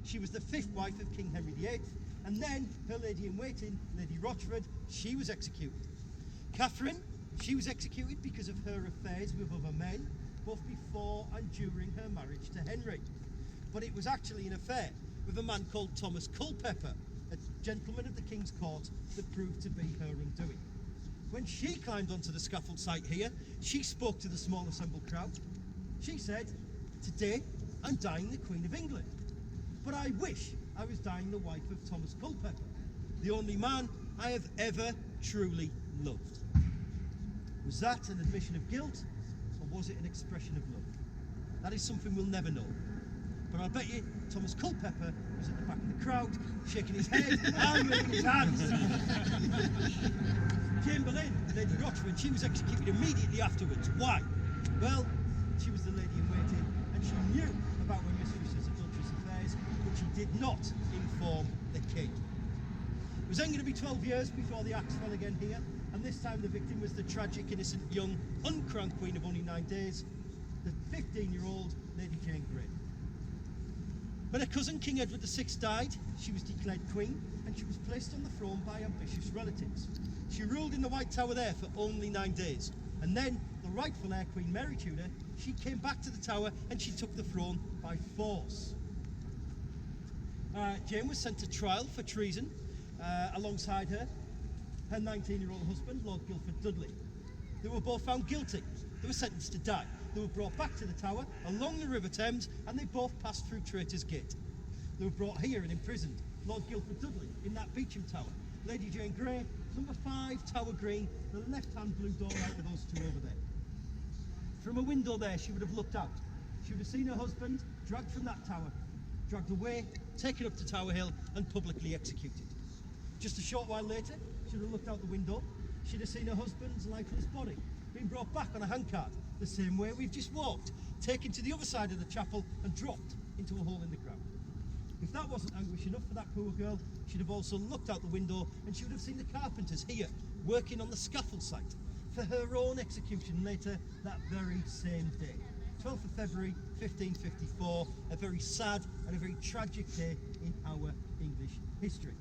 She was the fifth wife of King Henry VIII, and then her lady-in-waiting, Lady Rochford, she was executed. Catherine, she was executed because of her affairs with other men, both before and during her marriage to Henry. But it was actually an affair with a man called Thomas Culpeper, a gentleman of the King's Court, that proved to be her undoing. When she climbed onto the scaffold site here, she spoke to the small assembled crowd. She said, "Today I'm dying the Queen of England, but I wish I was dying the wife of Thomas Culpeper, the only man I have ever truly loved." Was that an admission of guilt, or was it an expression of love? That is something we'll never know. But I'll bet you Thomas Culpeper was at the back of the crowd, shaking his head and waving his hands. Jane Boleyn, Lady Rochford, she was executed immediately afterwards. Why? Well, she was the lady-in-waiting, and she knew about her mistress's adulterous affairs, but she did not inform the king. It was then going to be 12 years before the axe fell again here, and this time the victim was the tragic, innocent, young, uncrowned queen of only 9 days, the 15-year-old Lady Jane Grey. When her cousin King Edward VI died, she was declared queen, and she was placed on the throne by ambitious relatives. She ruled in the White Tower there for only 9 days, and then the rightful heir, Queen Mary Tudor, she came back to the Tower and she took the throne by force. Jane was sent to trial for treason alongside her 19-year-old husband, Lord Guildford Dudley. They were both found guilty. They were sentenced to die. They were brought back to the Tower along the River Thames, and they both passed through Traitors' Gate. They were brought here and imprisoned. Lord Guildford Dudley in that Beauchamp Tower. Lady Jane Grey, number 5 Tower Green, the left-hand blue door out with those two over there. From a window there, she would have looked out. She would have seen her husband dragged from that tower, dragged away, taken up to Tower Hill, and publicly executed. Just a short while later, she would have looked out the window. She'd have seen her husband's lifeless body being brought back on a handcart, the same way we've just walked, taken to the other side of the chapel and dropped into a hole in the ground. If that wasn't anguish enough for that poor girl, she'd have also looked out the window and she would have seen the carpenters here working on the scaffold site for her own execution later that very same day. 12th of February 1554, a very sad and a very tragic day in our English history.